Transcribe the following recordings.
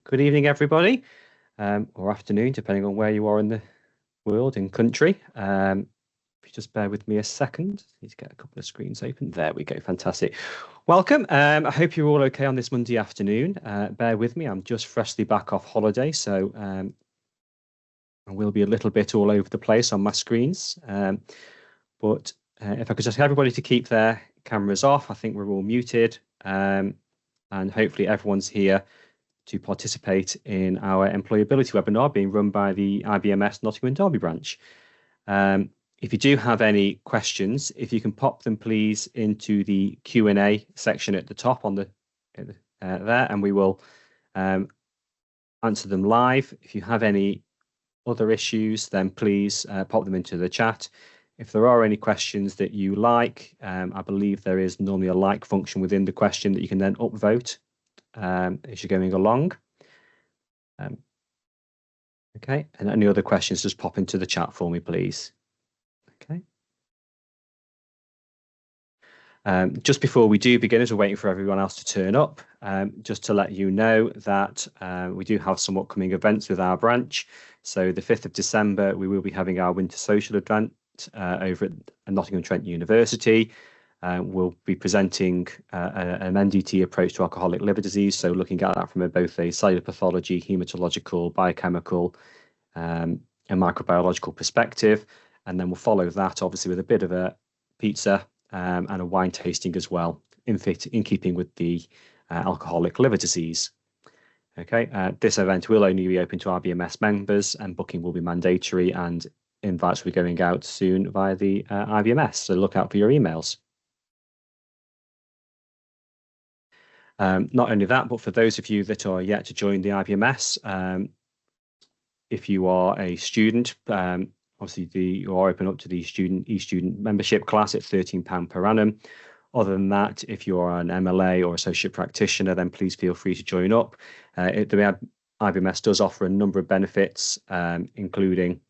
Good evening, everybody, or afternoon, depending on where you are in the world and country. If you just bear with me a second, need to get a couple of screens open. There we go, fantastic. Welcome. I hope you're all okay on this Monday afternoon. Bear with me, I'm just freshly back off holiday, so I will be a little bit all over the place on my screens. But if I could just get everybody to keep their cameras off, I think we're all muted, and hopefully everyone's here to participate in our employability webinar being run by the IBMS Nottingham and Derby branch. If you do have any questions, if you can pop them please into the Q&A section at the top on the there, and we will answer them live. If you have any other issues, then please pop them into the chat. If there are any questions that you like, I believe there is normally a like function within the question that you can then upvote as you're going along. Okay, and any other questions, just pop into the chat for me, please. Okay. Just before we do begin, as we're waiting for everyone else to turn up, just to let you know that we do have some upcoming events with our branch. So the 5th of December, we will be having our winter social event over at Nottingham Trent University. We'll be presenting an NDT approach to alcoholic liver disease, so looking at that from both a cellular pathology, hematological, biochemical, and microbiological perspective. And then we'll follow that, obviously, with a bit of a pizza and a wine tasting as well, in keeping with the alcoholic liver disease. Okay, this event will only be open to IBMS members, and booking will be mandatory, and invites will be going out soon via the IBMS, so look out for your emails. Not only that, but for those of you that are yet to join the IBMS, if you are a student, obviously you are open up to the e-student membership class at £13 per annum. Other than that, if you are an MLA or associate practitioner, then please feel free to join up. The IBMS does offer a number of benefits, including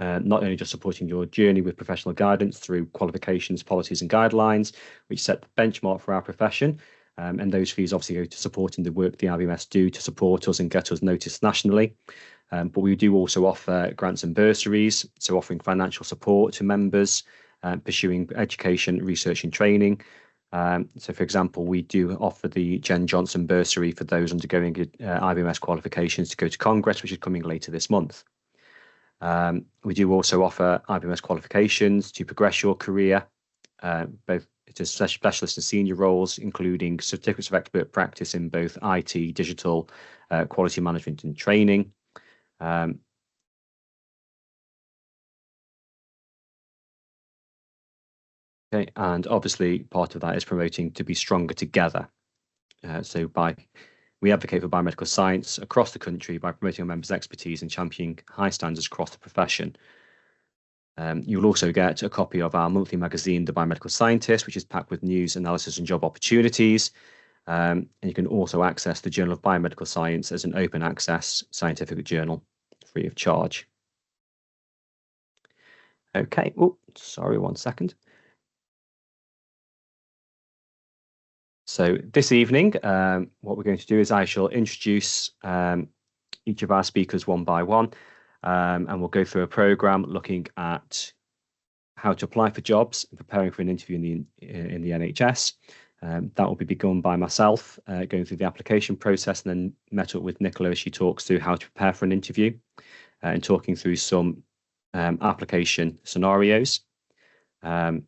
not only just supporting your journey with professional guidance through qualifications, policies and guidelines, which set the benchmark for our profession. And those fees obviously go to supporting the work the IBMS do to support us and get us noticed nationally. But we do also offer grants and bursaries, so offering financial support to members, pursuing education, research and training. So, for example, we do offer the Jen Johnson bursary for those undergoing IBMS qualifications to go to Congress, which is coming later this month. We do also offer IBMS qualifications to progress your career, both to specialist and senior roles, including certificates of expert practice in both IT, digital, quality management and training. Okay, and obviously part of that is promoting to be stronger together. We advocate for biomedical science across the country by promoting our members' expertise and championing high standards across the profession. You'll also get a copy of our monthly magazine, The Biomedical Scientist, which is packed with news, analysis and job opportunities. And you can also access the Journal of Biomedical Science as an open access scientific journal, free of charge. Okay, oh, sorry, 1 second. So this evening, what we're going to do is I shall introduce each of our speakers one by one, and we'll go through a programme looking at how to apply for jobs and preparing for an interview in the NHS. That will be begun by myself going through the application process, and then met up with Nicola as she talks through how to prepare for an interview and talking through some application scenarios. That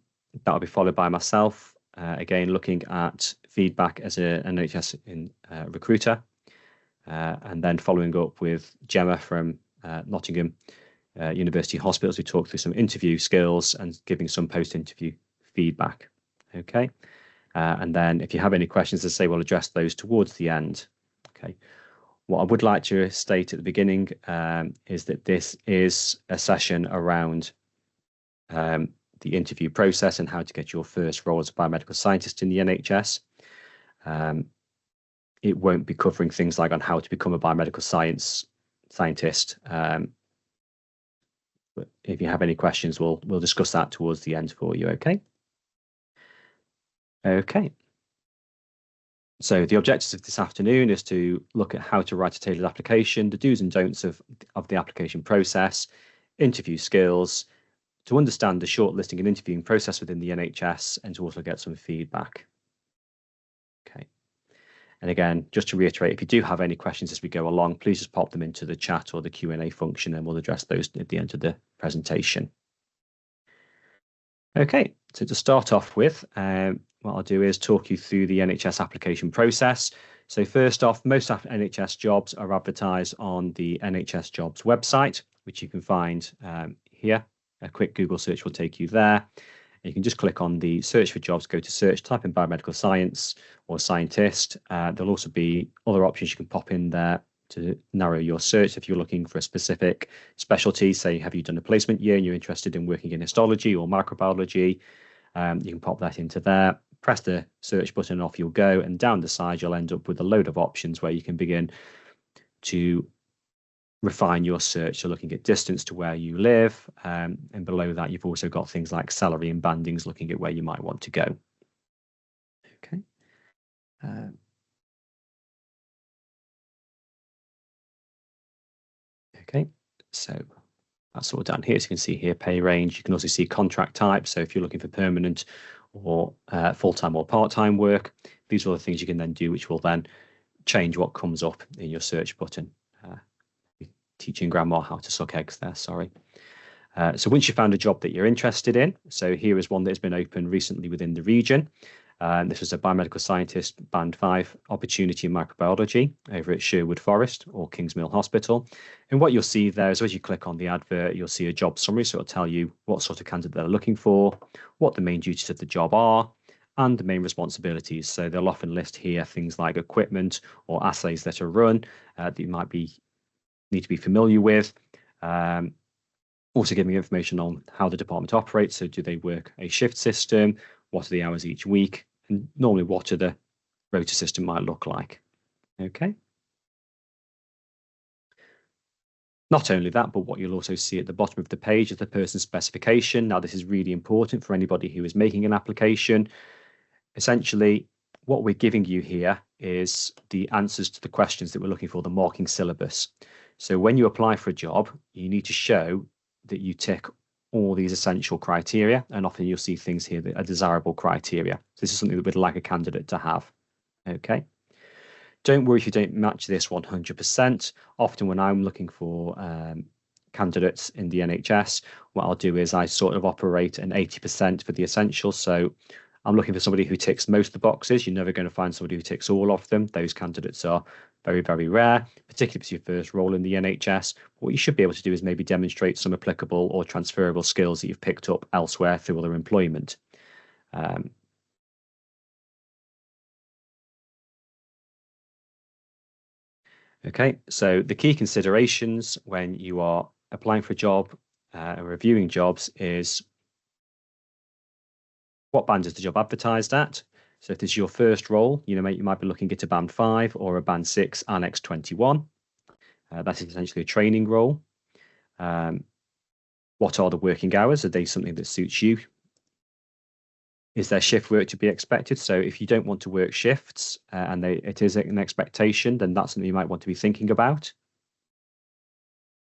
will be followed by myself, again looking at feedback as an NHS recruiter, and then following up with Gemma from Nottingham University Hospitals, who talk through some interview skills and giving some post-interview feedback. Okay, and then if you have any questions, as I say, we'll address those towards the end. Okay, what I would like to state at the beginning is that this is a session around the interview process and how to get your first role as a biomedical scientist in the NHS. It won't be covering things like on how to become a biomedical scientist. But if you have any questions, we'll discuss that towards the end for you. Okay. Okay. So the objectives of this afternoon is to look at how to write a tailored application, the do's and don'ts of the application process, interview skills, to understand the shortlisting and interviewing process within the NHS, and to also get some feedback. Okay. And again, just to reiterate, if you do have any questions as we go along, please just pop them into the chat or the Q&A function, and we'll address those at the end of the presentation. Okay, so to start off with, what I'll do is talk you through the NHS application process. So first off, most NHS jobs are advertised on the NHS Jobs website, which you can find here. A quick Google search will take you there. You can just click on the search for jobs, go to search, type in biomedical science or scientist. There'll also be other options you can pop in there to narrow your search if you're looking for a specific specialty. Say, have you done a placement year and you're interested in working in histology or microbiology? You can pop that into there, press the search button, and off you'll go. And down the side, you'll end up with a load of options where you can begin to refine your search. So looking at distance to where you live, and below that, you've also got things like salary and bandings, looking at where you might want to go. Okay. Okay, so that's all down here. So you can see here pay range. You can also see contract type. So if you're looking for permanent or full-time or part-time work, these are the things you can then do, which will then change what comes up in your search button. Teaching grandma how to suck eggs there, sorry. So once you found a job that you're interested in, so here is one that has been opened recently within the region. This was a biomedical scientist band 5 opportunity in microbiology over at Sherwood Forest or Kingsmill Hospital. And what you'll see there is as you click on the advert, you'll see a job summary. So it'll tell you what sort of candidate they're looking for, what the main duties of the job are, and the main responsibilities. So they'll often list here things like equipment or assays that are run that you might need to be familiar with. Also giving information on how the department operates. So do they work a shift system? What are the hours each week? And normally what are the rota system might look like. Okay. Not only that, but what you'll also see at the bottom of the page is the person's specification. Now, this is really important for anybody who is making an application. Essentially, what we're giving you here is the answers to the questions that we're looking for, the marking syllabus. So when you apply for a job, you need to show that you tick all these essential criteria, and often you'll see things here that are desirable criteria. So this is something that we'd like a candidate to have. Okay. Don't worry if you don't match this 100%. Often when I'm looking for candidates in the NHS, what I'll do is I sort of operate an 80% for the essentials. So I'm looking for somebody who ticks most of the boxes. You're never going to find somebody who ticks all of them. Those candidates are very, very rare, particularly if it's your first role in the NHS. What you should be able to do is maybe demonstrate some applicable or transferable skills that you've picked up elsewhere through other employment. Okay, so the key considerations when you are applying for a job and reviewing jobs is what band is the job advertised at? So if this is your first role, you might be looking at a band 5 or a band 6 Annex 21. That is essentially a training role. What are the working hours? Are they something that suits you? Is there shift work to be expected? So if you don't want to work shifts and it is an expectation, then that's something you might want to be thinking about.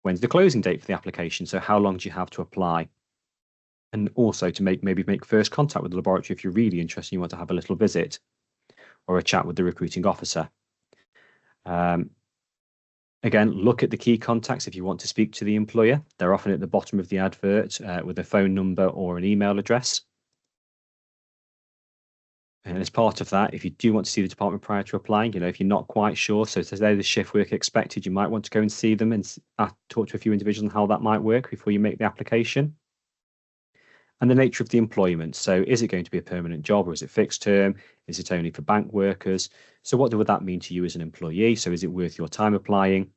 When's the closing date for the application? So how long do you have to apply? And also to maybe make first contact with the laboratory if you're really interested, you want to have a little visit or a chat with the recruiting officer. Again, look at the key contacts if you want to speak to the employer. They're often at the bottom of the advert with a phone number or an email address. And as part of that, if you do want to see the department prior to applying, if you're not quite sure, so there's the shift work expected, you might want to go and see them and talk to a few individuals on how that might work before you make the application. And the nature of the employment. So is it going to be a permanent job or is it fixed term? Is it only for bank workers? So what would that mean to you as an employee? So is it worth your time applying?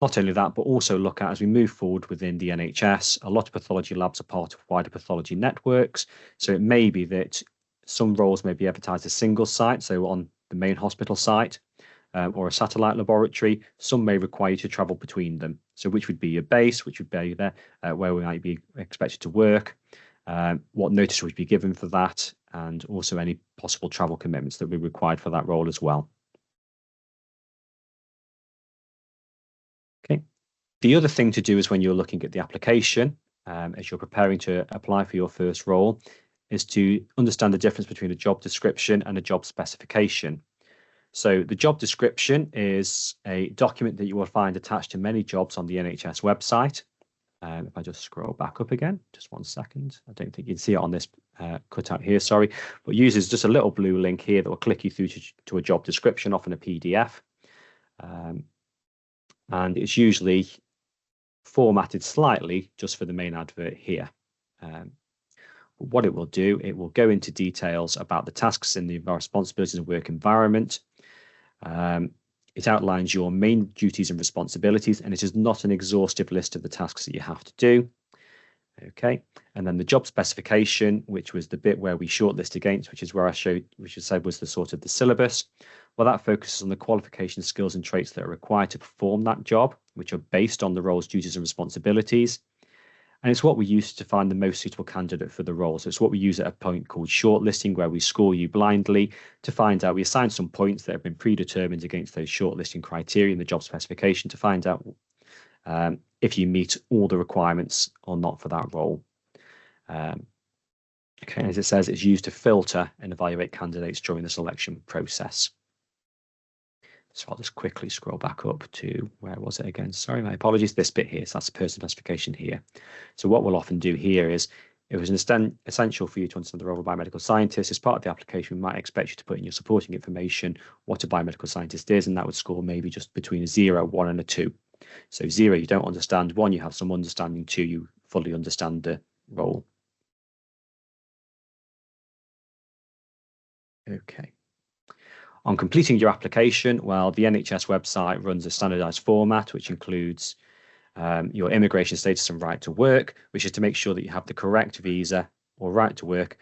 Not only that, but also look at, as we move forward within the NHS, a lot of pathology labs are part of wider pathology networks. So it may be that some roles may be advertised as single site, so on the main hospital site, or a satellite laboratory. Some may require you to travel between them. So which would be your base, which would be there, where we might be expected to work, what notice would be given for that, and also any possible travel commitments that will be required for that role as well. Okay. The other thing to do is when you're looking at the application, as you're preparing to apply for your first role, is to understand the difference between a job description and a job specification. So the job description is a document that you will find attached to many jobs on the NHS website. If I just scroll back up again, just 1 second. I don't think you can see it on this cutout here, sorry, but uses just a little blue link here that will click you through to a job description, often a PDF. And it's usually formatted slightly just for the main advert here. What it will do, it will go into details about the tasks and the responsibilities of work environment. It outlines your main duties and responsibilities, and it is not an exhaustive list of the tasks that you have to do. Okay, and then the job specification, which was the bit where we shortlist against, which is where I showed, which I said was the sort of the syllabus. Well, that focuses on the qualifications, skills, and traits that are required to perform that job, which are based on the role's duties and responsibilities. And it's what we use to find the most suitable candidate for the role. So it's what we use at a point called shortlisting, where we score you blindly to find out. We assign some points that have been predetermined against those shortlisting criteria in the job specification to find out if you meet all the requirements or not for that role. Okay, as it says, it's used to filter and evaluate candidates during the selection process. So I'll just quickly scroll back up to, where was it again? Sorry, my apologies, this bit here. So that's the person specification here. So what we'll often do here is, it was essential for you to understand the role of a biomedical scientist. As part of the application, we might expect you to put in your supporting information what a biomedical scientist is, and that would score maybe just between a 0, 1 and a 2. So 0, you don't understand. 1, you have some understanding. 2, you fully understand the role. Okay. On completing your application, well, the NHS website runs a standardized format, which includes your immigration status and right to work, which is to make sure that you have the correct visa or right to work,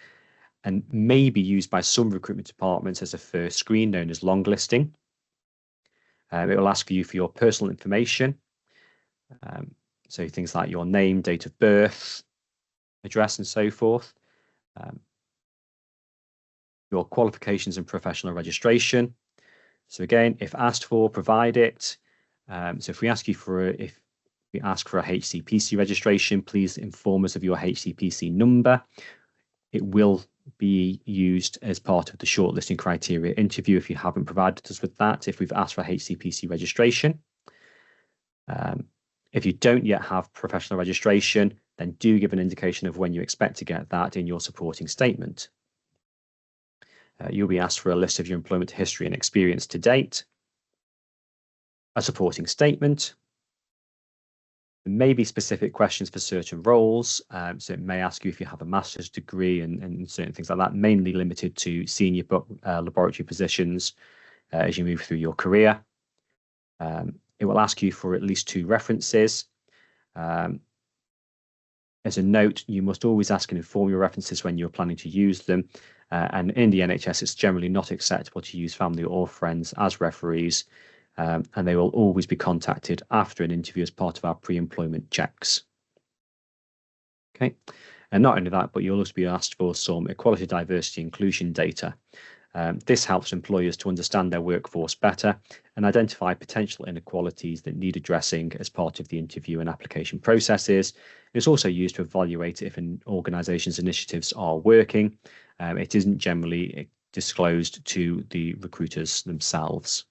and may be used by some recruitment departments as a first screen, known as long listing. It will ask you for your personal information. So things like your name, date of birth, address, and so forth. Your qualifications and professional registration. So again, if asked for, provide it. So if we ask for a HCPC registration, please inform us of your HCPC number. It will be used as part of the shortlisting criteria interview if you haven't provided us with that, if we've asked for HCPC registration. If you don't yet have professional registration, then do give an indication of when you expect to get that in your supporting statement. You'll be asked for a list of your employment history and experience to date, a supporting statement. There may be specific questions for certain roles, so it may ask you if you have a master's degree and certain things like that, mainly limited to senior laboratory positions as you move through your career. It will ask you for at least 2 references. As a note, you must always ask and inform your references when you're planning to use them. And in the NHS, it's generally not acceptable to use family or friends as referees, and they will always be contacted after an interview as part of our pre-employment checks. Okay, and not only that, but you'll also be asked for some equality, diversity, inclusion data. This helps employers to understand their workforce better and identify potential inequalities that need addressing as part of the interview and application processes. It's also used to evaluate if an organisation's initiatives are working. It isn't generally disclosed to the recruiters themselves.